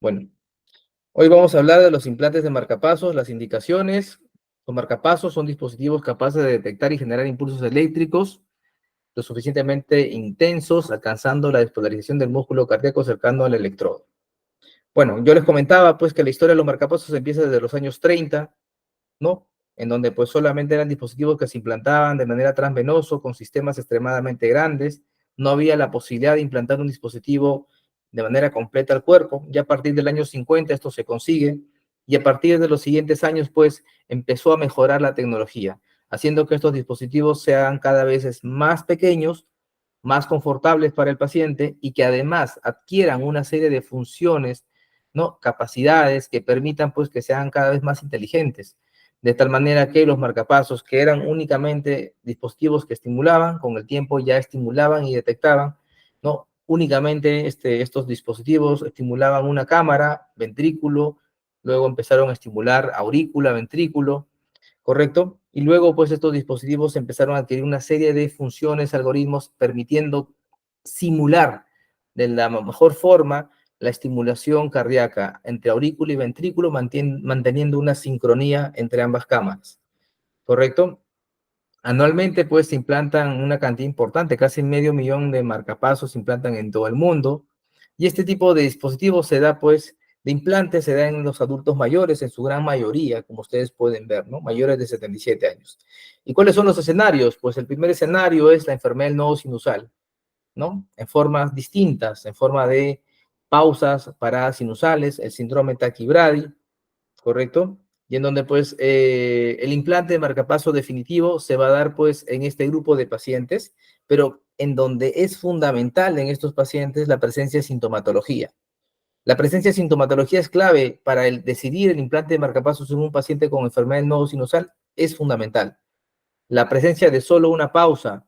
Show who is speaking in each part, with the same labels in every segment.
Speaker 1: Bueno, hoy vamos a hablar de los implantes de marcapasos, las indicaciones. Los marcapasos son dispositivos capaces de detectar y generar impulsos eléctricos lo suficientemente intensos, alcanzando la despolarización del músculo cardíaco cercano al electrodo. Bueno, yo les comentaba pues que la historia de los marcapasos empieza desde los años 30, ¿no? En donde pues solamente eran dispositivos que se implantaban de manera transvenoso con sistemas extremadamente grandes. No había la posibilidad de implantar un dispositivo de manera completa al cuerpo. Ya a partir del año 50 esto se consigue y a partir de los siguientes años pues empezó a mejorar la tecnología, haciendo que estos dispositivos sean cada vez más pequeños, más confortables para el paciente y que además adquieran una serie de funciones, ¿no? Capacidades que permitan pues que sean cada vez más inteligentes, de tal manera que los marcapasos, que eran únicamente dispositivos que estimulaban, con el tiempo ya estimulaban y detectaban, ¿no? Únicamente estos dispositivos estimulaban una cámara, ventrículo, luego empezaron a estimular aurícula, ventrículo, ¿correcto? Y luego, pues, estos dispositivos empezaron a adquirir una serie de funciones, algoritmos, permitiendo simular de la mejor forma la estimulación cardíaca entre aurícula y ventrículo, manteniendo una sincronía entre ambas cámaras, ¿correcto? Anualmente, pues, se implantan una cantidad importante, casi medio millón de marcapasos se implantan en todo el mundo. Y este tipo de dispositivos se da, pues, de implantes se da en los adultos mayores, en su gran mayoría, como ustedes pueden ver, ¿no? Mayores de 77 años. ¿Y cuáles son los escenarios? Pues el primer escenario es la enfermedad del nodo sinusal, ¿no? En formas distintas, en forma de pausas, paradas sinusales, el síndrome Tachybrady, ¿correcto? Y en donde pues el implante de marcapaso definitivo se va a dar pues en este grupo de pacientes, pero en donde es fundamental en estos pacientes la presencia de sintomatología. La presencia de sintomatología es clave para decidir el implante de marcapasos en un paciente con enfermedad del nodo sinusal, es fundamental. La presencia de solo una pausa,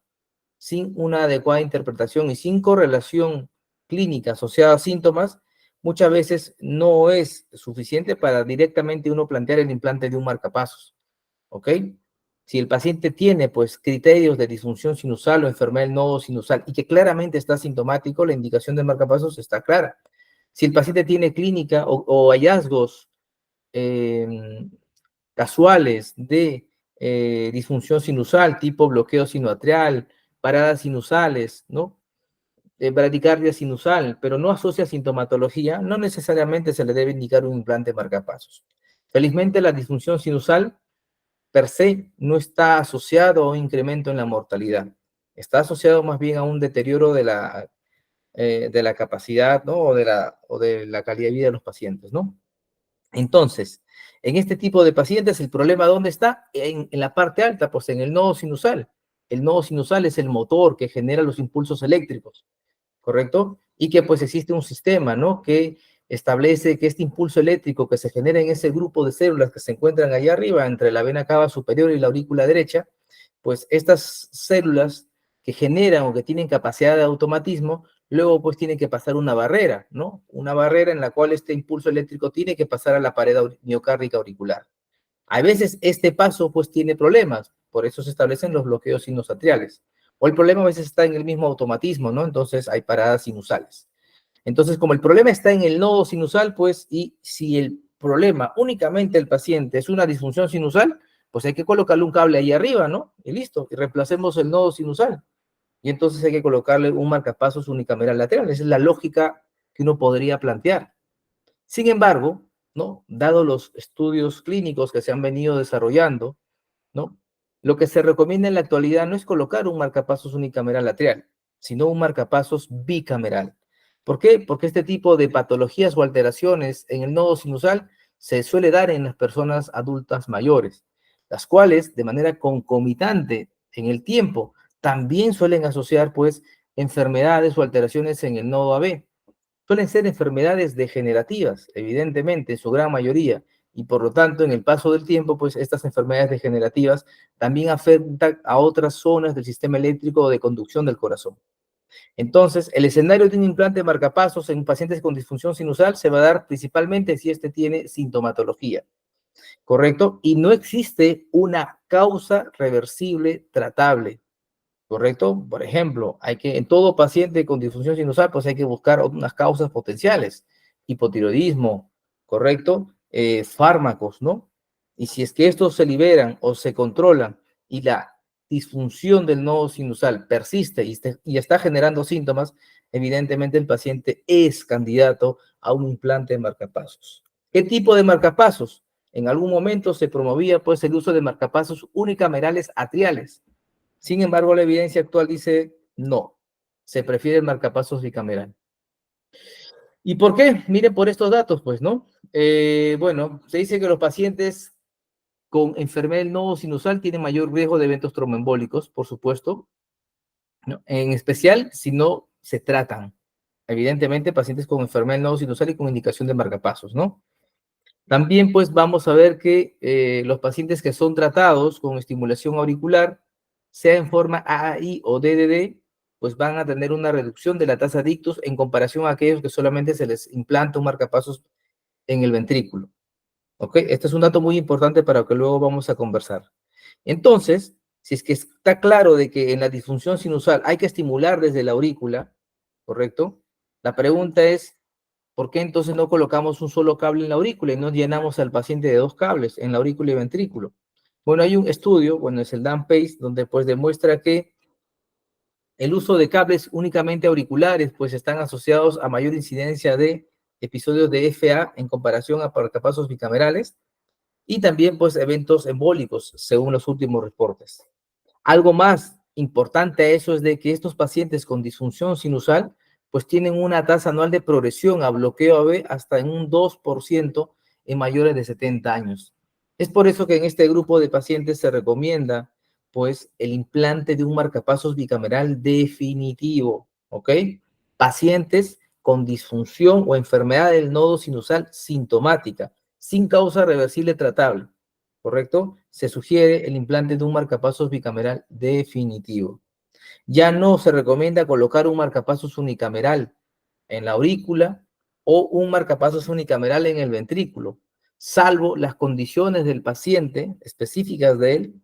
Speaker 1: sin una adecuada interpretación y sin correlación clínica asociada a síntomas, muchas veces no es suficiente para directamente uno plantear el implante de un marcapasos, ¿ok? Si el paciente tiene, pues, criterios de disfunción sinusal o enfermedad del nodo sinusal y que claramente está sintomático, la indicación de marcapasos está clara. Si el paciente tiene clínica o hallazgos eh, casuales de disfunción sinusal, tipo bloqueo sinoatrial, paradas sinusales, ¿no? Bradicardia sinusal, pero no asocia sintomatología, no necesariamente se le debe indicar un implante marcapasos. Felizmente, la disfunción sinusal per se no está asociado a un incremento en la mortalidad. Está asociado más bien a un deterioro de la capacidad, ¿no? O de la calidad de vida de los pacientes, ¿no? Entonces, en este tipo de pacientes, el problema ¿dónde está? En la parte alta, pues en el nodo sinusal. El nodo sinusal es el motor que genera los impulsos eléctricos, ¿correcto? Y que pues existe un sistema, ¿no? Que establece que este impulso eléctrico que se genera en ese grupo de células que se encuentran allá arriba, entre la vena cava superior y la aurícula derecha, pues estas células que generan o que tienen capacidad de automatismo, luego pues tienen que pasar una barrera, ¿no? Una barrera en la cual este impulso eléctrico tiene que pasar a la pared miocárdica auricular. A veces este paso pues tiene problemas, por eso se establecen los bloqueos sinusatriales. O el problema a veces está en el mismo automatismo, ¿no? Entonces hay paradas sinusales. Entonces, como el problema está en el nodo sinusal, pues, y si el problema únicamente el paciente es una disfunción sinusal, pues hay que colocarle un cable ahí arriba, ¿no? Y listo, y reemplacemos el nodo sinusal. Y entonces hay que colocarle un marcapasos unicameral lateral. Esa es la lógica que uno podría plantear. Sin embargo, ¿no? Dado los estudios clínicos que se han venido desarrollando, ¿no? Lo que se recomienda en la actualidad no es colocar un marcapasos unicameral lateral, sino un marcapasos bicameral. ¿Por qué? Porque este tipo de patologías o alteraciones en el nodo sinusal se suele dar en las personas adultas mayores, las cuales de manera concomitante en el tiempo también suelen asociar pues enfermedades o alteraciones en el nodo AB. Suelen ser enfermedades degenerativas, evidentemente, en su gran mayoría, y por lo tanto, en el paso del tiempo, pues estas enfermedades degenerativas también afectan a otras zonas del sistema eléctrico o de conducción del corazón. Entonces, el escenario de un implante de marcapasos en pacientes con disfunción sinusal se va a dar principalmente si este tiene sintomatología, ¿correcto? Y no existe una causa reversible tratable. ¿Correcto? Por ejemplo, en todo paciente con disfunción sinusal, pues hay que buscar unas causas potenciales. hipotiroidismo, ¿correcto? Fármacos, ¿no? Y si es que estos se liberan o se controlan y la disfunción del nodo sinusal persiste y está generando síntomas, evidentemente el paciente es candidato a un implante de marcapasos. ¿Qué tipo de marcapasos? En algún momento se promovía pues el uso de marcapasos unicamerales atriales. Sin embargo, la evidencia actual dice no, se prefiere el marcapasos bicameral. ¿Y por qué? Miren por estos datos, pues, ¿no? Bueno, se dice que los pacientes con enfermedad del nodo sinusal tienen mayor riesgo de eventos tromboembólicos, por supuesto, ¿no? En especial si no se tratan. Evidentemente, pacientes con enfermedad del nodo sinusal y con indicación de marcapasos, ¿no? También, pues, vamos a ver que los pacientes que son tratados con estimulación auricular, sea en forma AAI o DDD, pues van a tener una reducción de la tasa de ictus en comparación a aquellos que solamente se les implanta un marcapasos en el ventrículo. ¿Ok? Este es un dato muy importante para que luego vamos a conversar. Entonces, si es que está claro de que en la disfunción sinusal hay que estimular desde la aurícula, ¿correcto? La pregunta es, ¿por qué entonces no colocamos un solo cable en la aurícula y no llenamos al paciente de dos cables en la aurícula y ventrículo? Bueno, hay un estudio, bueno, es el Dan-Pace, donde pues demuestra que el uso de cables únicamente auriculares pues están asociados a mayor incidencia de episodios de FA en comparación a marcapasos bicamerales y también pues eventos embólicos según los últimos reportes. Algo más importante a eso es de que estos pacientes con disfunción sinusal pues tienen una tasa anual de progresión a bloqueo AB hasta en un 2% en mayores de 70 años. Es por eso que en este grupo de pacientes se recomienda pues el implante de un marcapasos bicameral definitivo, ¿ok? Pacientes con disfunción o enfermedad del nodo sinusal sintomática, sin causa reversible tratable, ¿correcto? Se sugiere el implante de un marcapasos bicameral definitivo. Ya no se recomienda colocar un marcapasos unicameral en la aurícula o un marcapasos unicameral en el ventrículo, salvo las condiciones del paciente específicas de él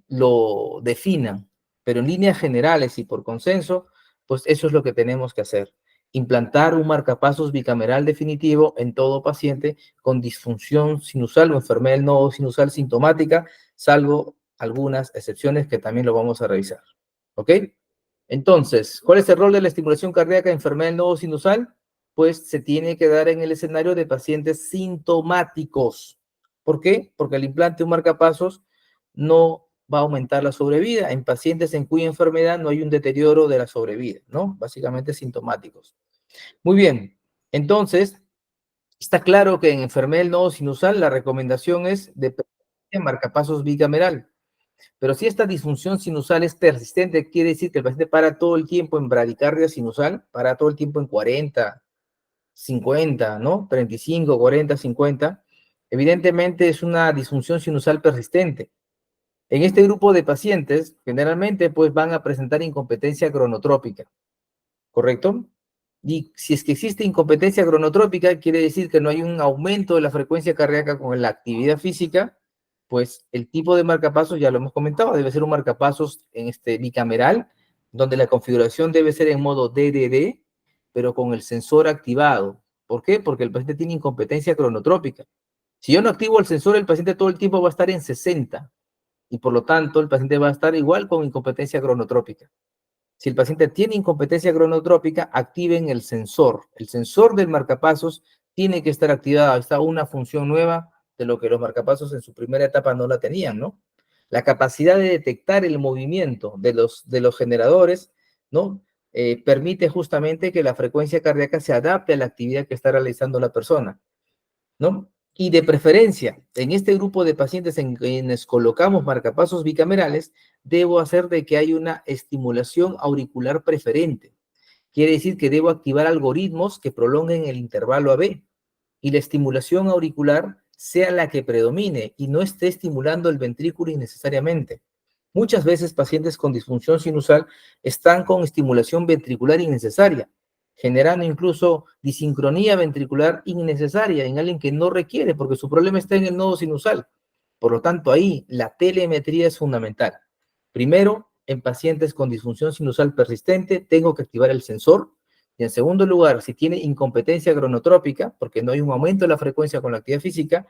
Speaker 1: lo definan, pero en líneas generales y por consenso, pues eso es lo que tenemos que hacer. Implantar un marcapasos bicameral definitivo en todo paciente con disfunción sinusal o enfermedad del nodo sinusal sintomática, salvo algunas excepciones que también lo vamos a revisar. ¿Ok? Entonces, ¿cuál es el rol de la estimulación cardíaca en enfermedad del nodo sinusal? Pues se tiene que dar en el escenario de pacientes sintomáticos. ¿Por qué? Porque el implante de un marcapasos no va a aumentar la sobrevida en pacientes en cuya enfermedad no hay un deterioro de la sobrevida, ¿no? Básicamente sintomáticos. Muy bien, entonces, está claro que en enfermedad del nodo sinusal la recomendación es de marcapasos bicameral. Pero si esta disfunción sinusal es persistente, quiere decir que el paciente para todo el tiempo en bradicardia sinusal, para todo el tiempo en 40, 50, ¿no? 35, 40, 50. Evidentemente es una disfunción sinusal persistente. En este grupo de pacientes, generalmente, pues van a presentar incompetencia cronotrópica, ¿correcto? Y si es que existe incompetencia cronotrópica, quiere decir que no hay un aumento de la frecuencia cardíaca con la actividad física, pues el tipo de marcapasos, ya lo hemos comentado, debe ser un marcapasos en este bicameral, donde la configuración debe ser en modo DDD, pero con el sensor activado. ¿Por qué? Porque el paciente tiene incompetencia cronotrópica. Si yo no activo el sensor, el paciente todo el tiempo va a estar en 60 y por lo tanto el paciente va a estar igual con incompetencia cronotrópica. Si el paciente tiene incompetencia cronotrópica, activen el sensor. El sensor del marcapasos tiene que estar activado. Está una función nueva de lo que los marcapasos en su primera etapa no la tenían, ¿no? La capacidad de detectar el movimiento de los generadores, ¿no? Permite justamente que la frecuencia cardíaca se adapte a la actividad que está realizando la persona, ¿no? Y de preferencia, en este grupo de pacientes en quienes colocamos marcapasos bicamerales, debo hacer de que hay una estimulación auricular preferente. Quiere decir que debo activar algoritmos que prolonguen el intervalo AB y la estimulación auricular sea la que predomine y no esté estimulando el ventrículo innecesariamente. Muchas veces pacientes con disfunción sinusal están con estimulación ventricular innecesaria, generando incluso disincronía ventricular innecesaria en alguien que no requiere, porque su problema está en el nodo sinusal. Por lo tanto, ahí la telemetría es fundamental. Primero, en pacientes con disfunción sinusal persistente, tengo que activar el sensor. Y en segundo lugar, si tiene incompetencia cronotrópica, porque no hay un aumento de la frecuencia con la actividad física,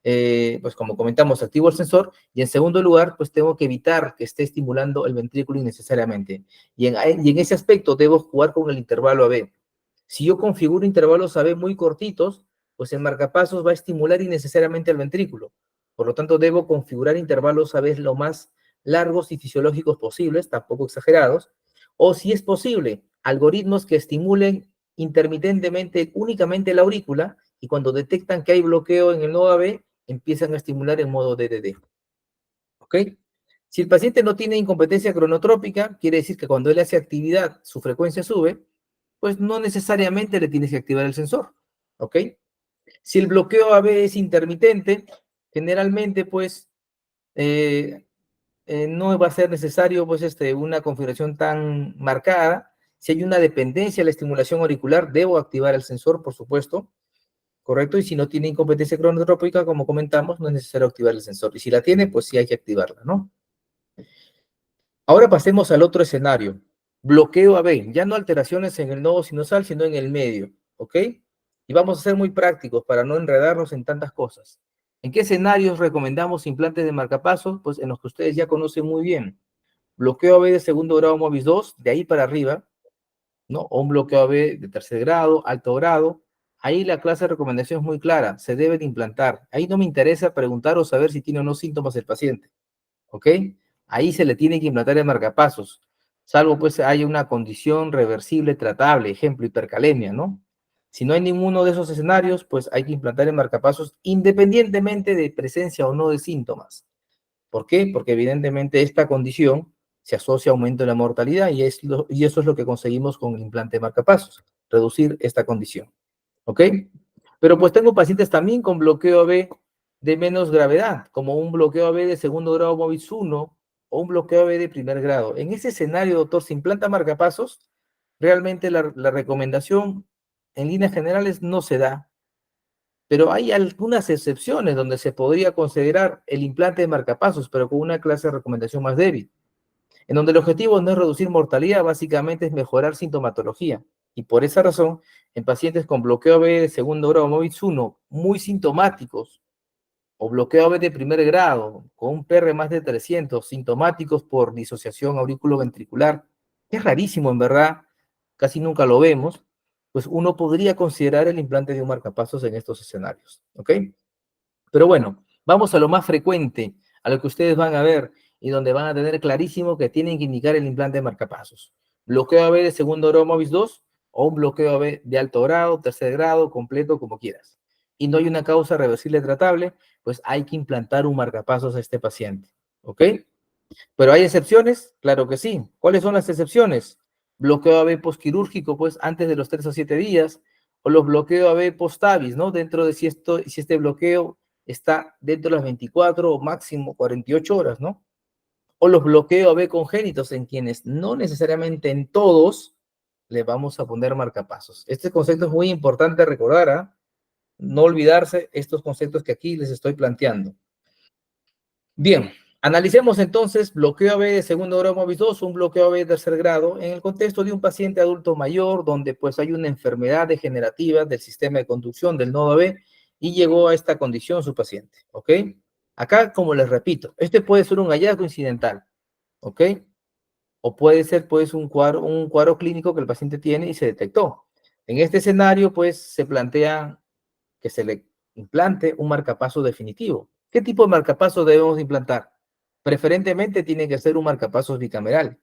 Speaker 1: pues como comentamos, activo el sensor. Y en segundo lugar, pues tengo que evitar que esté estimulando el ventrículo innecesariamente. Y en ese aspecto debo jugar con el intervalo AB. Si yo configuro intervalos AB muy cortitos, pues el marcapasos va a estimular innecesariamente al ventrículo. Por lo tanto, debo configurar intervalos AB lo más largos y fisiológicos posibles, tampoco exagerados, o si es posible, algoritmos que estimulen intermitentemente únicamente la aurícula y cuando detectan que hay bloqueo en el nodo AB, empiezan a estimular en modo DDD. ¿Ok? Si el paciente no tiene incompetencia cronotrópica, quiere decir que cuando él hace actividad, su frecuencia sube, pues no necesariamente le tienes que activar el sensor. ¿Ok? Si el bloqueo AB es intermitente, generalmente, pues, no va a ser necesario pues, una configuración tan marcada. Si hay una dependencia de la estimulación auricular, debo activar el sensor, por supuesto, ¿correcto? Y si no tiene incompetencia cronotrópica, como comentamos, no es necesario activar el sensor. Y si la tiene, pues sí hay que activarla, ¿no? Ahora pasemos al otro escenario. Bloqueo AB, ya no alteraciones en el nodo sinusal, sino en el medio, ¿ok? Y vamos a ser muy prácticos para no enredarnos en tantas cosas. ¿En qué escenarios recomendamos implantes de marcapasos? Pues en los que ustedes ya conocen muy bien. Bloqueo AB de segundo grado MOVIS 2, de ahí para arriba, ¿no? O un bloqueo AB de tercer grado, alto grado. Ahí la clase de recomendación es muy clara, se debe de implantar. Ahí no me interesa preguntar o saber si tiene o no síntomas el paciente, ¿ok? Ahí se le tiene que implantar el marcapasos, salvo pues haya una condición reversible, tratable, ejemplo, hipercalemia, ¿no? Si no hay ninguno de esos escenarios, pues hay que implantar el marcapasos independientemente de presencia o no de síntomas. ¿Por qué? Porque evidentemente esta condición se asocia a aumento de la mortalidad y eso es lo que conseguimos con el implante de marcapasos, reducir esta condición. ¿Ok? Pero pues tengo pacientes también con bloqueo AB de menos gravedad, como un bloqueo AB de segundo grado MOVIS 1 o un bloqueo AB de primer grado. En ese escenario, doctor, se implanta marcapasos, realmente la recomendación en líneas generales no se da, pero hay algunas excepciones donde se podría considerar el implante de marcapasos, pero con una clase de recomendación más débil, en donde el objetivo no es reducir mortalidad, básicamente es mejorar sintomatología. Y por esa razón, en pacientes con bloqueo AB de segundo grado MOVIS 1, muy sintomáticos, o bloqueo AB de primer grado, con un PR más de 300, sintomáticos por disociación auriculoventricular, que es rarísimo en verdad, casi nunca lo vemos, pues uno podría considerar el implante de un marcapasos en estos escenarios, ¿ok? Pero bueno, vamos a lo más frecuente, a lo que ustedes van a ver y donde van a tener clarísimo que tienen que indicar el implante de marcapasos. Bloqueo AB de segundo grado MOVIS 2 o un bloqueo AB de alto grado, tercer grado, completo, como quieras. Y no hay una causa reversible tratable, pues hay que implantar un marcapasos a este paciente. ¿Ok? ¿Pero hay excepciones? Claro que sí. ¿Cuáles son las excepciones? Bloqueo AB posquirúrgico, pues antes de los 3 o 7 días, o los bloqueos AB post-AVIS, ¿no? Dentro de si este bloqueo está dentro de las 24 o máximo 48 horas, ¿no? O los bloqueos AB congénitos, en quienes no necesariamente en todos le vamos a poner marcapasos. Este concepto es muy importante recordar, ¿ah? No olvidarse estos conceptos que aquí les estoy planteando. Bien, analicemos entonces bloqueo AB de segundo grado MOVIS 2, un bloqueo AB de tercer grado, en el contexto de un paciente adulto mayor, donde pues hay una enfermedad degenerativa del sistema de conducción del nodo AB y llegó a esta condición su paciente, ¿ok? Acá, como les repito, este puede ser un hallazgo incidental, ¿ok? O puede ser pues un cuadro clínico que el paciente tiene y se detectó. En este escenario, pues se plantea que se le implante un marcapaso definitivo. ¿Qué tipo de marcapaso debemos implantar? Preferentemente tiene que ser un marcapasos bicameral.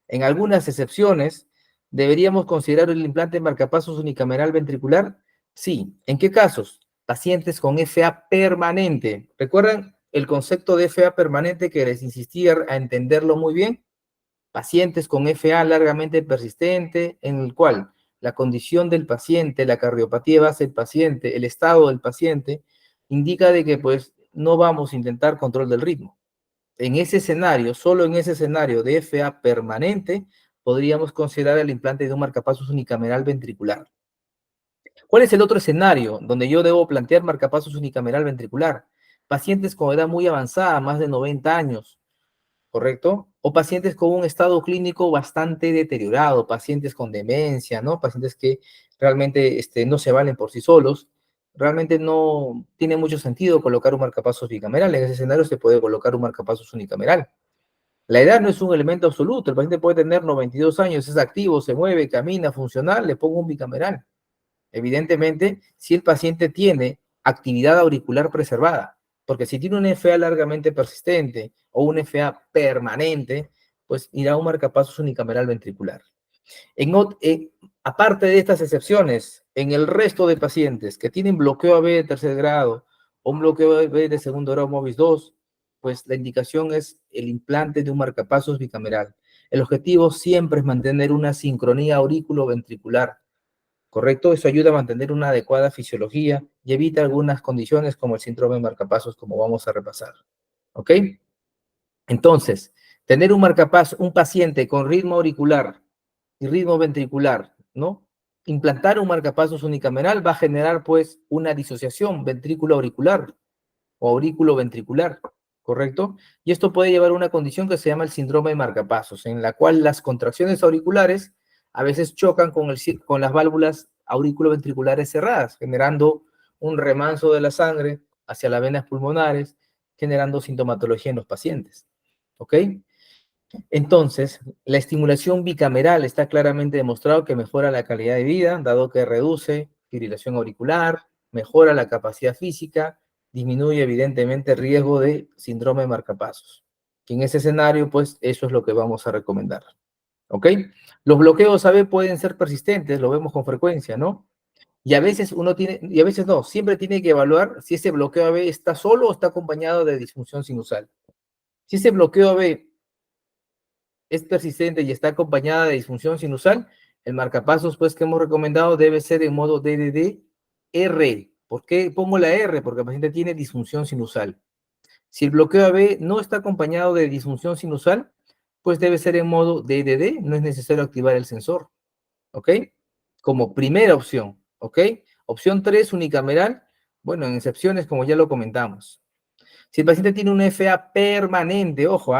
Speaker 1: En algunas excepciones, ¿deberíamos considerar el implante de marcapasos unicameral ventricular? Sí. ¿En qué casos? Pacientes con FA permanente. ¿Recuerdan el concepto de FA permanente que les insistí a entenderlo muy bien? Pacientes con FA largamente persistente, en el cual la condición del paciente, la cardiopatía base del paciente, el estado del paciente, indica de que pues no vamos a intentar control del ritmo. En ese escenario, solo en ese escenario de FA permanente, podríamos considerar el implante de un marcapasos unicameral ventricular. ¿Cuál es el otro escenario donde yo debo plantear marcapasos unicameral ventricular? Pacientes con edad muy avanzada, más de 90 años, ¿correcto? O pacientes con un estado clínico bastante deteriorado, pacientes con demencia, ¿no? Pacientes que realmente no se valen por sí solos. Realmente no tiene mucho sentido colocar un marcapasos bicameral. En ese escenario se puede colocar un marcapasos unicameral. La edad no es un elemento absoluto. El paciente puede tener 92 años, es activo, se mueve, camina, funcional, le pongo un bicameral. Evidentemente, si el paciente tiene actividad auricular preservada, porque si tiene un FA largamente persistente o un FA permanente, pues irá a un marcapasos unicameral ventricular. Aparte de estas excepciones, en el resto de pacientes que tienen bloqueo AB de tercer grado o un bloqueo AB de segundo grado MOBIS 2, pues la indicación es el implante de un marcapasos bicameral. El objetivo siempre es mantener una sincronía aurículo-ventricular, ¿correcto? Eso ayuda a mantener una adecuada fisiología y evita algunas condiciones como el síndrome de marcapasos, como vamos a repasar, ¿ok? Entonces, tener un paciente con ritmo auricular y ritmo ventricular, ¿no? Implantar un marcapasos unicameral va a generar, pues, una disociación ventrículo-auricular o aurículo-ventricular, ¿correcto? Y esto puede llevar a una condición que se llama el síndrome de marcapasos, en la cual las contracciones auriculares a veces chocan con las válvulas aurículo-ventriculares cerradas, generando un remanso de la sangre hacia las venas pulmonares, generando sintomatología en los pacientes, ¿ok? Entonces, la estimulación bicameral está claramente demostrado que mejora la calidad de vida, dado que reduce fibrilación auricular, mejora la capacidad física, disminuye evidentemente el riesgo de síndrome de marcapasos. Que en ese escenario, pues, eso es lo que vamos a recomendar. ¿Ok? Los bloqueos AB pueden ser persistentes, lo vemos con frecuencia, ¿no? Y a veces uno tiene, y a veces no, siempre tiene que evaluar si ese bloqueo AB está solo o está acompañado de disfunción sinusal. Si ese bloqueo AB es persistente y está acompañada de disfunción sinusal, el marcapasos pues, que hemos recomendado debe ser en modo DDD-R. ¿Por qué pongo la R? Porque el paciente tiene disfunción sinusal. Si el bloqueo AB no está acompañado de disfunción sinusal, pues debe ser en modo DDD, no es necesario activar el sensor, ¿ok? Como primera opción, ¿ok? Opción 3, unicameral, bueno, en excepciones como ya lo comentamos. Si el paciente tiene una FA permanente, ojo,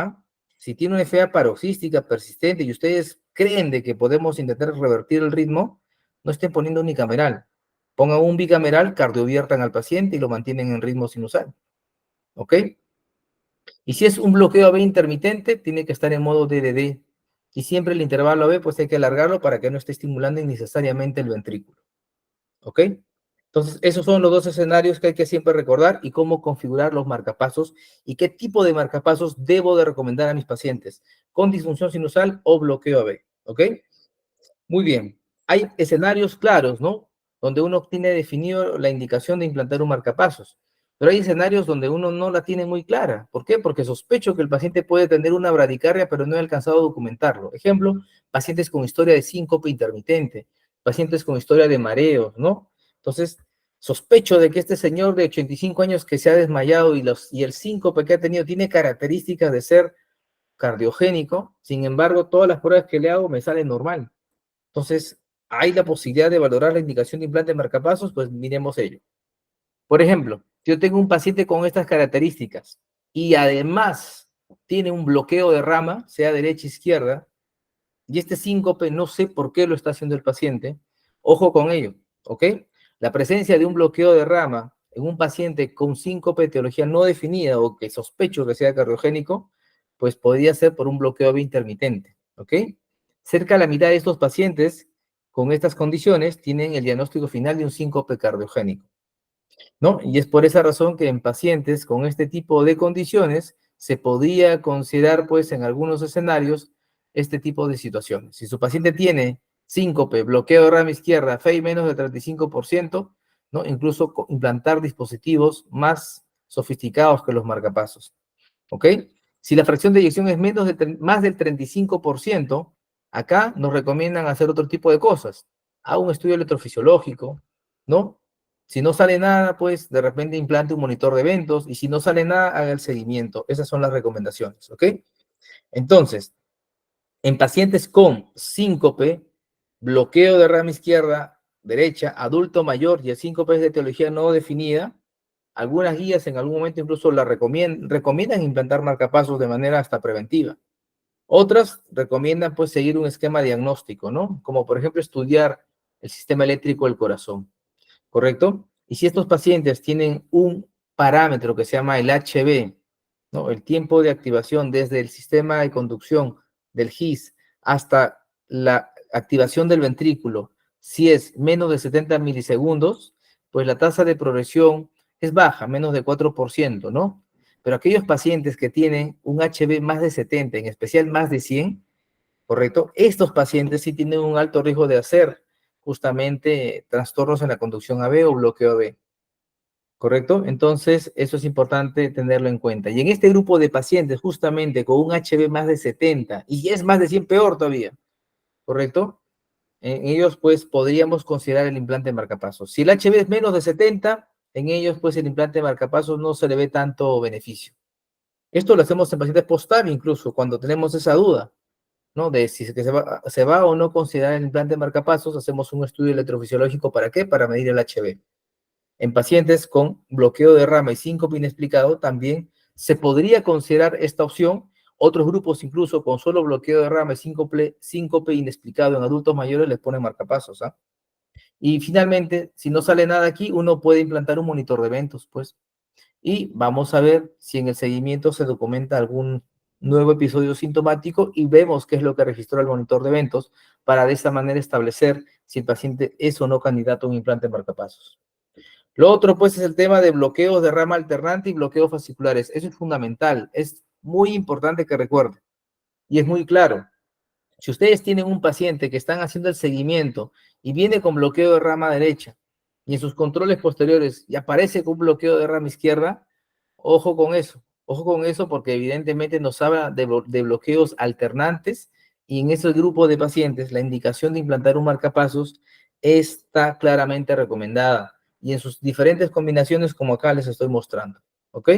Speaker 1: si tiene una FA paroxística persistente y ustedes creen de que podemos intentar revertir el ritmo, no estén poniendo unicameral. Pongan un bicameral, cardioviertan al paciente y lo mantienen en ritmo sinusal. ¿Ok? Y si es un bloqueo AB intermitente, tiene que estar en modo DDD. Y siempre el intervalo AB, pues hay que alargarlo para que no esté estimulando innecesariamente el ventrículo. ¿Ok? Entonces, esos son los dos escenarios que hay que siempre recordar y cómo configurar los marcapasos y qué tipo de marcapasos debo de recomendar a mis pacientes con disfunción sinusal o bloqueo AB. ¿Ok? Muy bien. Hay escenarios claros, ¿no? Donde uno tiene definido la indicación de implantar un marcapasos. Pero hay escenarios donde uno no la tiene muy clara. ¿Por qué? Porque sospecho que el paciente puede tener una bradicardia, pero no he alcanzado a documentarlo. Ejemplo, pacientes con historia de síncope intermitente, pacientes con historia de mareos, ¿no? Entonces, sospecho de que este señor de 85 años que se ha desmayado y el síncope que ha tenido tiene características de ser cardiogénico. Sin embargo, todas las pruebas que le hago me salen normal. Entonces, ¿hay la posibilidad de valorar la indicación de implante de marcapasos? Pues miremos ello. Por ejemplo, yo tengo un paciente con estas características y además tiene un bloqueo de rama, sea derecha o izquierda, y este síncope no sé por qué lo está haciendo el paciente. Ojo con ello, ¿ok? La presencia de un bloqueo de rama en un paciente con síncope de etiología no definida o que sospecho que sea cardiogénico, pues podría ser por un bloqueo intermitente, ¿ok? Cerca de la mitad de estos pacientes con estas condiciones tienen el diagnóstico final de un síncope cardiogénico, ¿no? Y es por esa razón que en pacientes con este tipo de condiciones se podría considerar, pues, en algunos escenarios, este tipo de situaciones. Si su paciente tiene síncope, bloqueo de rama izquierda, FEI menos del 35%, ¿no? Incluso implantar dispositivos más sofisticados que los marcapasos, ¿ok? Si la fracción de eyección es más del 35%, acá nos recomiendan hacer otro tipo de cosas. Haga un estudio electrofisiológico, ¿no? Si no sale nada, pues de repente implante un monitor de eventos y si no sale nada, haga el seguimiento. Esas son las recomendaciones, ¿ok? Entonces, en pacientes con síncope, bloqueo de rama izquierda, derecha, adulto mayor y el síncope es de etiología no definida, Algunas guías en algún momento incluso recomiendan implantar marcapasos de manera hasta preventiva. Otras recomiendan pues seguir un esquema diagnóstico, ¿no? Como por ejemplo estudiar el sistema eléctrico del corazón, ¿correcto? Y si estos pacientes tienen un parámetro que se llama el HB, ¿no? El tiempo de activación desde el sistema de conducción del GIS hasta la activación del ventrículo, si es menos de 70 milisegundos, pues la tasa de progresión es baja, menos de 4%, ¿no? Pero aquellos pacientes que tienen un HB más de 70, en especial más de 100, ¿correcto? Estos pacientes sí tienen un alto riesgo de hacer justamente trastornos en la conducción AB o bloqueo AB, ¿correcto? Entonces, eso es importante tenerlo en cuenta. Y en este grupo de pacientes, justamente con un HB más de 70, y es más de 100 peor todavía, ¿correcto? En ellos, pues, podríamos considerar el implante marcapasos. Si el HB es menos de 70, en ellos, pues, el implante marcapasos no se le ve tanto beneficio. Esto lo hacemos en pacientes post-TAVI incluso, cuando tenemos esa duda, ¿no? De si se va o no considerar el implante marcapasos, hacemos un estudio electrofisiológico. ¿Para qué? Para medir el HB. En pacientes con bloqueo de rama y síncope inexplicado también se podría considerar esta opción. Otros grupos incluso con solo bloqueo de rama y síncope inexplicado en adultos mayores les ponen marcapasos, ¿ah? Y finalmente, si no sale nada aquí, uno puede implantar un monitor de eventos, pues. Y vamos a ver si en el seguimiento se documenta algún nuevo episodio sintomático y vemos qué es lo que registró el monitor de eventos para de esta manera establecer si el paciente es o no candidato a un implante marcapasos. Lo otro, pues, es el tema de bloqueos de rama alternante y bloqueos fasciculares. Eso es fundamental, es muy importante que recuerden. Y es muy claro. Si ustedes tienen un paciente que están haciendo el seguimiento y viene con bloqueo de rama derecha y en sus controles posteriores y aparece con un bloqueo de rama izquierda, ojo con eso porque evidentemente nos habla de bloqueos alternantes y en ese grupo de pacientes la indicación de implantar un marcapasos está claramente recomendada y en sus diferentes combinaciones como acá les estoy mostrando, ¿ok?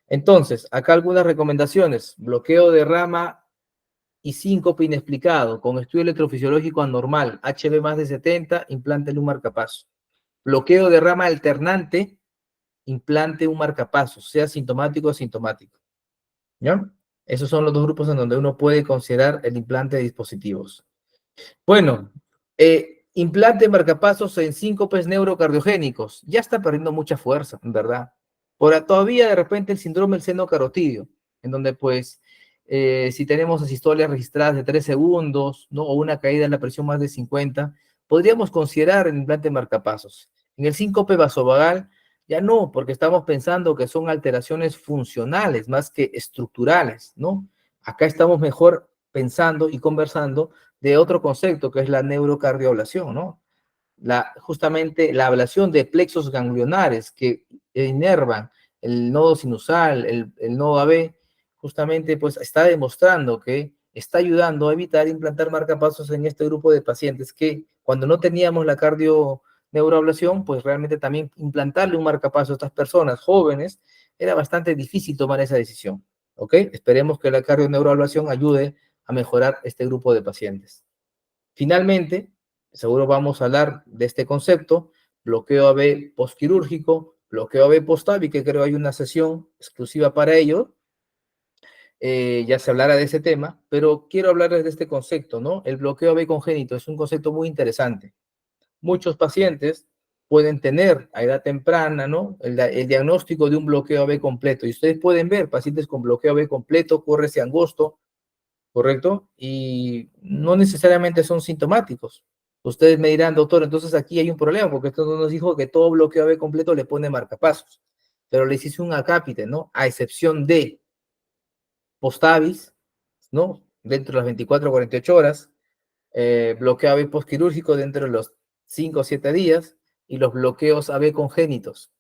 Speaker 1: Entonces, acá algunas recomendaciones, bloqueo de rama y síncope inexplicado, con estudio electrofisiológico anormal, HB más de 70, implante un marcapaso. Bloqueo de rama alternante, implante un marcapaso, sea sintomático o asintomático. ¿Ya? Esos son los dos grupos en donde uno puede considerar el implante de dispositivos. Bueno, implante marcapasos en síncopes neurocardiogénicos. Ya está perdiendo mucha fuerza, en verdad. Todavía de repente el síndrome del seno carotidio, en donde pues si tenemos asistolias registradas de 3 segundos, ¿no? O una caída en la presión más de 50, podríamos considerar el implante marcapasos. En el síncope vasovagal ya no, porque estamos pensando que son alteraciones funcionales más que estructurales, ¿no? Acá estamos mejor pensando y conversando de otro concepto que es la neurocardioblación, ¿no? Justamente la ablación de plexos ganglionares que inervan el nodo sinusal, el nodo AB, justamente pues está demostrando que está ayudando a evitar implantar marcapasos en este grupo de pacientes que cuando no teníamos la cardioneuroablación, pues realmente también implantarle un marcapaso a estas personas jóvenes era bastante difícil tomar esa decisión, ¿ok? Esperemos que la cardioneuroablación ayude a mejorar este grupo de pacientes. Finalmente, seguro vamos a hablar de este concepto, bloqueo AB postquirúrgico, bloqueo AB post-TAVI, que creo hay una sesión exclusiva para ello, ya se hablará de ese tema, pero quiero hablarles de este concepto, ¿no? El bloqueo AB congénito es un concepto muy interesante. Muchos pacientes pueden tener a edad temprana, ¿no? El diagnóstico de un bloqueo AB completo, y ustedes pueden ver pacientes con bloqueo AB completo, córrese angosto, ¿correcto? Y no necesariamente son sintomáticos. Ustedes me dirán, doctor, entonces aquí hay un problema, porque esto no nos dijo que todo bloqueo AB completo le pone marcapasos, pero les hice un acápite, ¿no? A excepción de post-AVIS, ¿no? Dentro de las 24 o 48 horas, bloqueo AB postquirúrgico dentro de los 5 o 7 días, y los bloqueos AB congénitos.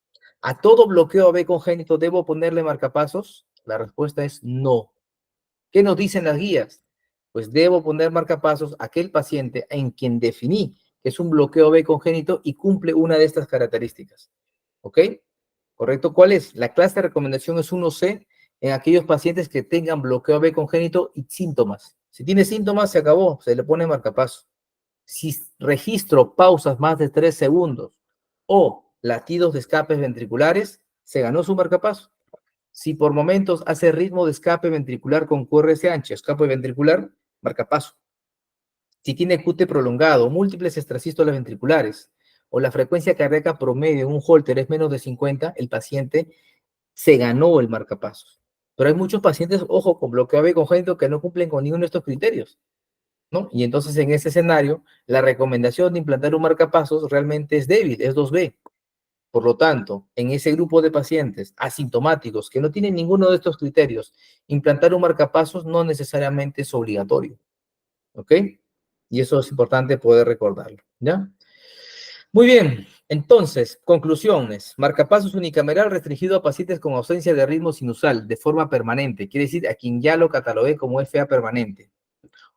Speaker 1: ¿A todo bloqueo AB congénito debo ponerle marcapasos? La respuesta es no. ¿Qué nos dicen las guías? Pues debo poner marcapasos a aquel paciente en quien definí que es un bloqueo B congénito y cumple una de estas características. ¿Ok? ¿Correcto? ¿Cuál es? La clase de recomendación es 1C en aquellos pacientes que tengan bloqueo B congénito y síntomas. Si tiene síntomas, se acabó, se le pone marcapaso. Si registro pausas más de 3 segundos o latidos de escapes ventriculares, se ganó su marcapaso. Si por momentos hace ritmo de escape ventricular con QRS escape ventricular, marcapaso. Si tiene QT prolongado, múltiples extrasístoles ventriculares, o la frecuencia cardíaca promedio en un Holter es menos de 50, el paciente se ganó el marcapasos. Pero hay muchos pacientes, ojo, con bloqueo AB congénito que no cumplen con ninguno de estos criterios, ¿no? Y entonces en ese escenario, la recomendación de implantar un marcapasos realmente es débil, es 2B. Por lo tanto, en ese grupo de pacientes asintomáticos que no tienen ninguno de estos criterios, implantar un marcapasos no necesariamente es obligatorio, ¿ok? Y eso es importante poder recordarlo, ¿ya? Muy bien, entonces, conclusiones. Marcapasos unicameral restringido a pacientes con ausencia de ritmo sinusal de forma permanente, quiere decir a quien ya lo catalogué como FA permanente,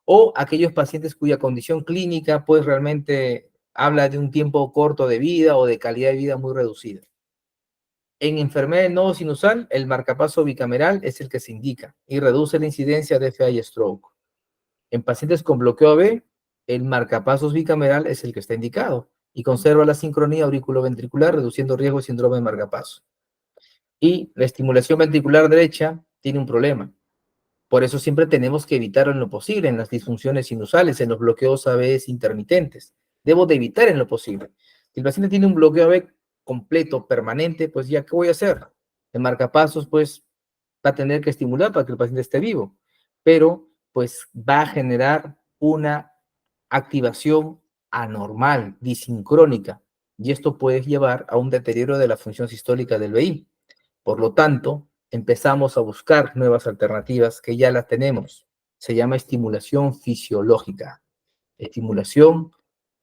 Speaker 1: o aquellos pacientes cuya condición clínica pues realmente habla de un tiempo corto de vida o de calidad de vida muy reducida. En enfermedad de nodo sinusal, el marcapaso bicameral es el que se indica y reduce la incidencia de FA y stroke. En pacientes con bloqueo AB, el marcapasos bicameral es el que está indicado y conserva la sincronía auriculoventricular, reduciendo riesgo de síndrome de marcapaso. Y la estimulación ventricular derecha tiene un problema. Por eso siempre tenemos que evitar en lo posible en las disfunciones sinusales, en los bloqueos AB intermitentes. Debo de evitar en lo posible. Si el paciente tiene un bloqueo AB completo, permanente, pues ya, ¿qué voy a hacer? El marcapasos, pues, va a tener que estimular para que el paciente esté vivo, pero pues va a generar una activación anormal, disincrónica, y esto puede llevar a un deterioro de la función sistólica del VI. Por lo tanto, empezamos a buscar nuevas alternativas que ya las tenemos. Se llama estimulación fisiológica. Estimulación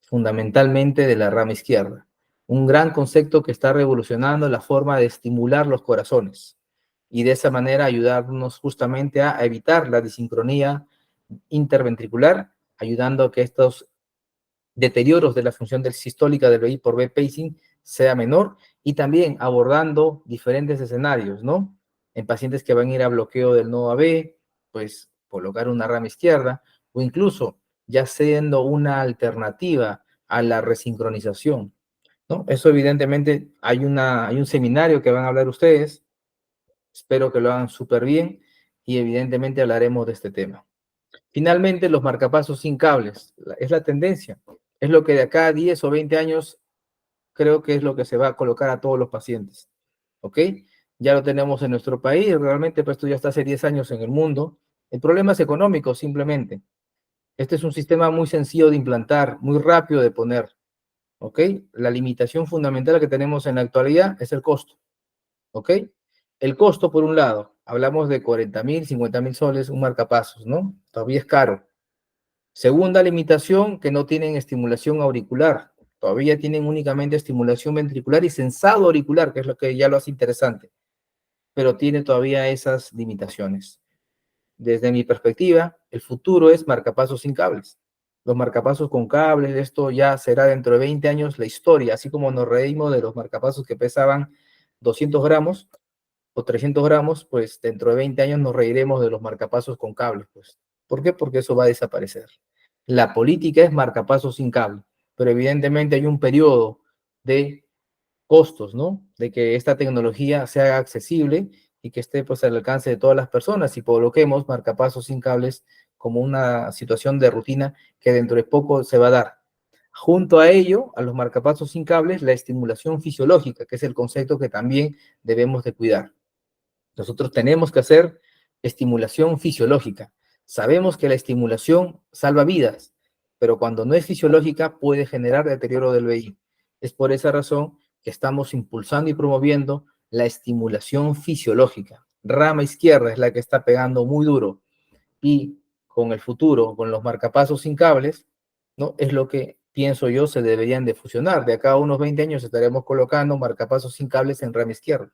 Speaker 1: fundamentalmente de la rama izquierda. Un gran concepto que está revolucionando la forma de estimular los corazones y de esa manera ayudarnos justamente a evitar la disincronía interventricular, ayudando a que estos deterioros de la función del sistólica del VI por B pacing sea menor y también abordando diferentes escenarios, ¿no? En pacientes que van a ir a bloqueo del nodo AB, pues colocar una rama izquierda o incluso ya siendo una alternativa a la resincronización, ¿no? Eso evidentemente hay un seminario que van a hablar ustedes, espero que lo hagan súper bien y evidentemente hablaremos de este tema. Finalmente, los marcapasos sin cables, es la tendencia. Es lo que de acá a 10 o 20 años creo que es lo que se va a colocar a todos los pacientes. ¿Ok? Ya lo tenemos en nuestro país, realmente pues esto ya está hace 10 años en el mundo. El problema es económico, simplemente. Este es un sistema muy sencillo de implantar, muy rápido de poner. ¿Ok? La limitación fundamental que tenemos en la actualidad es el costo. ¿Ok? El costo, por un lado, hablamos de 40.000, 50.000 soles, un marcapasos, ¿no? Todavía es caro. Segunda limitación, que no tienen estimulación auricular. Todavía tienen únicamente estimulación ventricular y sensado auricular, que es lo que ya lo hace interesante. Pero tiene todavía esas limitaciones. Desde mi perspectiva, el futuro es marcapasos sin cables. Los marcapasos con cables, esto ya será dentro de 20 años la historia, así como nos reímos de los marcapasos que pesaban 200 gramos o 300 gramos, pues dentro de 20 años nos reiremos de los marcapasos con cables, pues. ¿Por qué? Porque eso va a desaparecer. La política es marcapasos sin cable, pero evidentemente hay un periodo de costos, ¿no? De que esta tecnología sea accesible y que esté pues al alcance de todas las personas y coloquemos marcapasos sin cables como una situación de rutina que dentro de poco se va a dar. Junto a ello, a los marcapasos sin cables, la estimulación fisiológica, que es el concepto que también debemos de cuidar. Nosotros tenemos que hacer estimulación fisiológica. Sabemos que la estimulación salva vidas, pero cuando no es fisiológica puede generar deterioro del VI. Es por esa razón que estamos impulsando y promoviendo la estimulación fisiológica. Rama izquierda es la que está pegando muy duro y con el futuro, con los marcapasos sin cables, ¿no? Es lo que pienso yo se deberían de fusionar. De acá a unos 20 años estaremos colocando marcapasos sin cables en rama izquierda.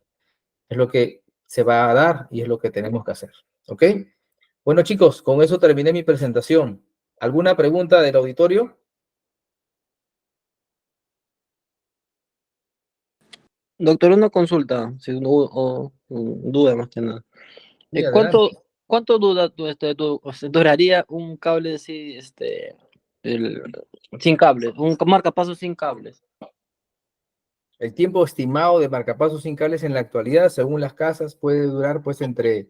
Speaker 1: Es lo que se va a dar y es lo que tenemos que hacer. ¿Ok? Bueno, chicos, con eso terminé mi presentación. ¿Alguna pregunta del auditorio?
Speaker 2: Doctor, una consulta, si duda más que nada.
Speaker 1: Sí, adelante.
Speaker 2: ¿Cuánto duraría un cable así, sin cables, un marcapasos sin cables?
Speaker 1: El tiempo estimado de marcapasos sin cables en la actualidad, según las casas, puede durar pues entre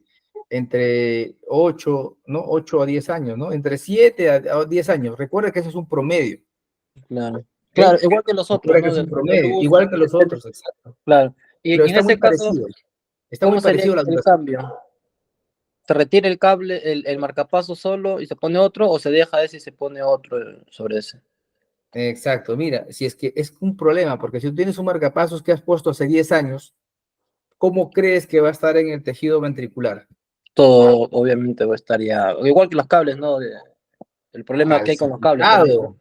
Speaker 1: 8, ¿no? 8 a 10 años, ¿no? Entre 7 a 10 años. Recuerda que eso es un promedio,
Speaker 2: Claro. Claro,
Speaker 1: ¿ok?
Speaker 2: igual que los otros,
Speaker 1: Recuerda que
Speaker 2: ¿no?
Speaker 1: es un
Speaker 2: De
Speaker 1: promedio,
Speaker 2: luz,
Speaker 1: igual que los
Speaker 2: etcétera.
Speaker 1: otros, exacto.
Speaker 2: Claro.
Speaker 1: Pero
Speaker 2: Y en ese caso,
Speaker 1: está muy
Speaker 2: ¿cómo sería
Speaker 1: parecido la
Speaker 2: el
Speaker 1: duración.
Speaker 2: cambio? ¿Se retira el cable, el marcapaso solo y se pone otro, o se deja ese y se pone otro sobre ese?
Speaker 1: Exacto, mira, si es que es un problema, porque si tú tienes un marcapasos que has puesto hace 10 años, ¿cómo crees que va a estar en el tejido ventricular?
Speaker 2: Todo obviamente va a estar ya, igual que los cables, ¿no? El problema que hay con los cables también, ¿no?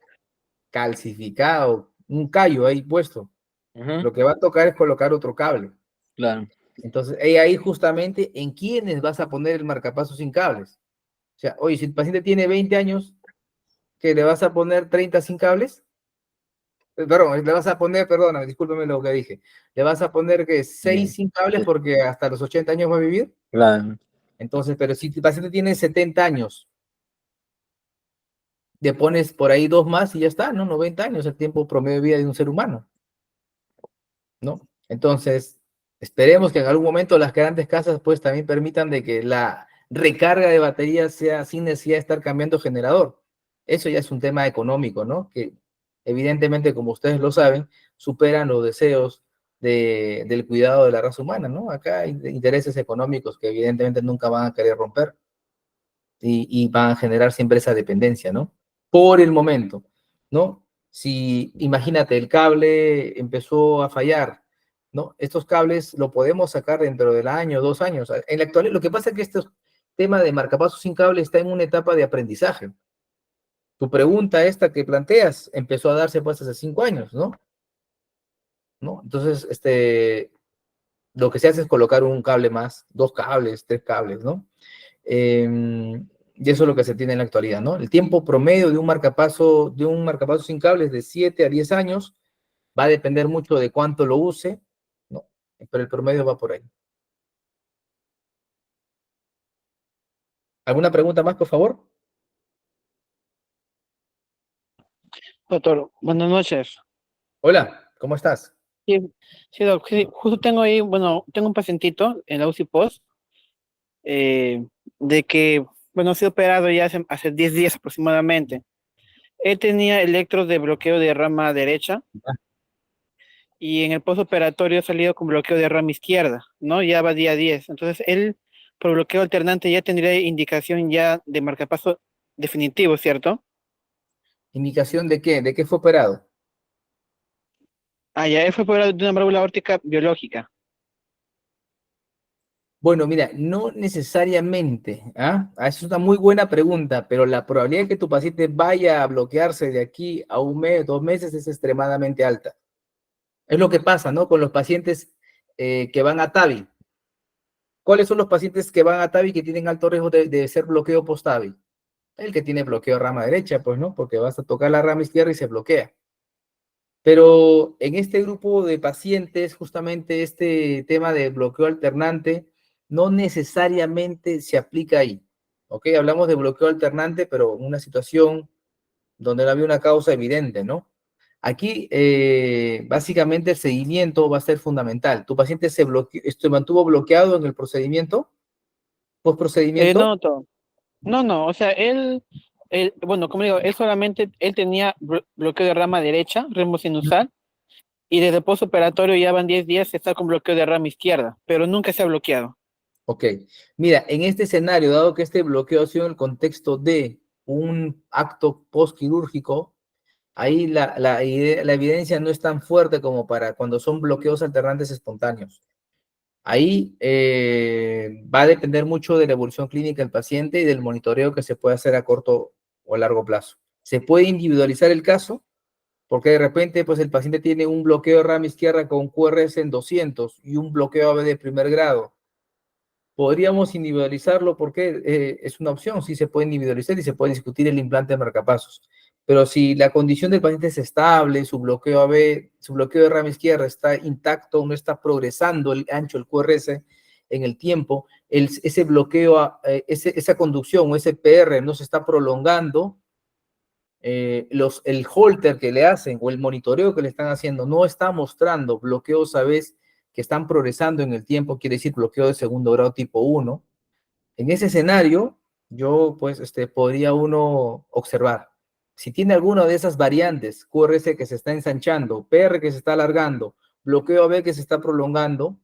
Speaker 1: Calcificado, calcificado, un callo ahí puesto.
Speaker 2: Ujú,
Speaker 1: Lo que va a tocar es colocar otro cable.
Speaker 2: claro.
Speaker 1: Entonces, ahí justamente en quiénes vas a poner el marcapasos sin cables. O sea, oye, si el paciente tiene 20 años, ¿que le vas a poner 30 sin cables? Perdón, le vas a poner, perdóname, discúlpeme lo que dije. Le vas a poner que 6
Speaker 2: Bien.
Speaker 1: sin cables
Speaker 2: Sí,
Speaker 1: porque hasta los 80 años va a vivir.
Speaker 2: claro.
Speaker 1: Entonces, pero si el paciente tiene 70 años, le pones por ahí 2 más y ya está, ¿no? 90 años, el tiempo promedio de vida de un ser humano, ¿no? Entonces, esperemos que en algún momento las grandes casas pues también permitan de que la recarga de baterías sea sin necesidad de estar cambiando generador. Eso ya es un tema económico, ¿no? Que evidentemente, como ustedes lo saben, superan los deseos del cuidado de la raza humana, ¿no? Acá hay intereses económicos que evidentemente nunca van a querer romper y van a generar siempre esa dependencia, ¿no? Por el momento, ¿no? Si, imagínate, el cable empezó a fallar, ¿no? Estos cables lo podemos sacar dentro del año, 2 años. En la actualidad, lo que pasa es que este tema de marcapasos sin cable está en una etapa de aprendizaje. Tu pregunta esta que planteas empezó a darse pues hace 5 años, ¿no? ¿No? Entonces, lo que se hace es colocar un cable más, 2 cables, 3 cables, ¿no? Y eso es lo que se tiene en la actualidad, ¿no? El tiempo promedio de un marcapaso sin cables de 7 a 10 años va a depender mucho de cuánto lo use, ¿no? Pero el promedio va por ahí. ¿Alguna pregunta más, por favor?
Speaker 3: Doctor, buenas noches.
Speaker 1: Hola, ¿cómo estás?
Speaker 3: Sí, sí, doc, sí, justo tengo ahí, bueno, tengo un pacientito en la UCI Post, de que, bueno, ha sido operado ya hace 10 días aproximadamente. Él tenía electros de bloqueo de rama derecha y en el postoperatorio ha salido con bloqueo de rama izquierda, ¿no? Ya va día 10. Entonces, él, por bloqueo alternante, ya tendría indicación ya de marcapaso definitivo, ¿cierto?
Speaker 1: ¿Indicación de qué? ¿De qué fue operado?
Speaker 3: Ah, ya, él fue operado de una válvula aórtica biológica.
Speaker 1: Bueno, mira, no necesariamente, ¿ah? Es una muy buena pregunta, pero la probabilidad de que tu paciente vaya a bloquearse de aquí a un mes, 2 meses es extremadamente alta. Es lo que pasa, ¿no? Con los pacientes que van a TAVI. ¿Cuáles son los pacientes que van a TAVI que tienen alto riesgo de ser bloqueo post-TAVI? El que tiene bloqueo rama derecha, pues, ¿no? Porque vas a tocar la rama izquierda y se bloquea. Pero en este grupo de pacientes, justamente este tema de bloqueo alternante no necesariamente se aplica ahí. ¿Ok? Hablamos de bloqueo alternante, pero en una situación donde no había una causa evidente, ¿no? Aquí, básicamente, el seguimiento va a ser fundamental. ¿Tu paciente se mantuvo bloqueado en el procedimiento? ¿Post-procedimiento?
Speaker 3: No, doctor. No, no, o sea, bueno, como digo, él solamente, él tenía bloqueo de rama derecha, ritmo sinusal, y desde el postoperatorio ya van 10 días, está con bloqueo de rama izquierda, pero nunca se ha bloqueado.
Speaker 1: Ok. Mira, en este escenario, dado que este bloqueo ha sido en el contexto de un acto postquirúrgico, ahí la evidencia no es tan fuerte como para cuando son bloqueos alternantes espontáneos. Ahí va a depender mucho de la evolución clínica del paciente y del monitoreo que se puede hacer a corto o largo plazo. Se puede individualizar el caso, porque de repente pues el paciente tiene un bloqueo de rama izquierda con QRS en 200 y un bloqueo AB de primer grado. Podríamos individualizarlo porque es una opción, sí se puede individualizar y se puede discutir el implante de marcapasos. Pero si la condición del paciente es estable, su bloqueo AB, su bloqueo de rama izquierda está intacto, no está progresando el ancho, el QRS en el tiempo, ese bloqueo, esa conducción o ese PR no se está prolongando, el holter que le hacen o el monitoreo que le están haciendo no está mostrando bloqueos a veces que están progresando en el tiempo, quiere decir bloqueo de segundo grado tipo 1. En ese escenario, yo pues podría uno observar. Si tiene alguna de esas variantes, QRS que se está ensanchando, PR que se está alargando, bloqueo AB que se está prolongando,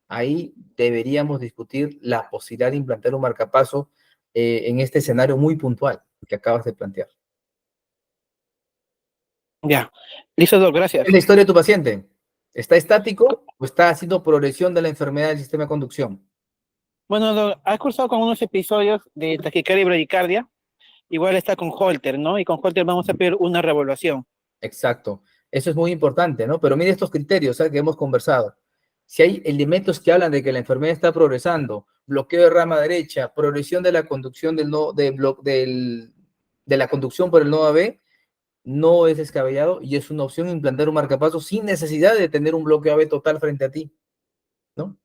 Speaker 1: ahí deberíamos discutir la posibilidad de implantar un marcapaso en este escenario muy puntual que acabas de plantear.
Speaker 3: Ya. Listo, Doc, gracias.
Speaker 1: ¿Es la historia de tu paciente? ¿Está estático o está haciendo progresión de la enfermedad del sistema de conducción?
Speaker 3: Bueno, Doc, has cursado con unos episodios de taquicardia y bradicardia. Igual está con Holter, ¿no? Y con Holter vamos a pedir una revaluación.
Speaker 1: Exacto. Eso es muy importante, ¿no? Pero mire estos criterios, ¿sabes? Que hemos conversado. Si hay elementos que hablan de que la enfermedad está progresando, bloqueo de rama derecha, progresión de la conducción de la conducción por el nodo AB, no es descabellado y es una opción implantar un marcapaso sin necesidad de tener un bloqueo AB total frente a ti, ¿no?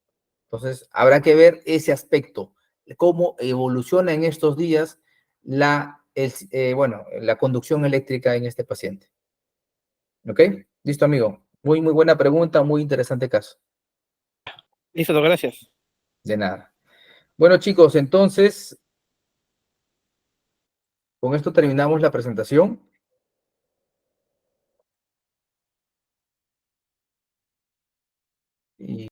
Speaker 1: Entonces, habrá que ver ese aspecto, cómo evoluciona en estos días la conducción eléctrica en este paciente. ¿Ok? Listo, amigo. Muy, muy buena pregunta, muy interesante caso.
Speaker 3: Listo, Doc, gracias.
Speaker 1: De nada. Bueno, chicos, entonces, con esto terminamos la presentación. Y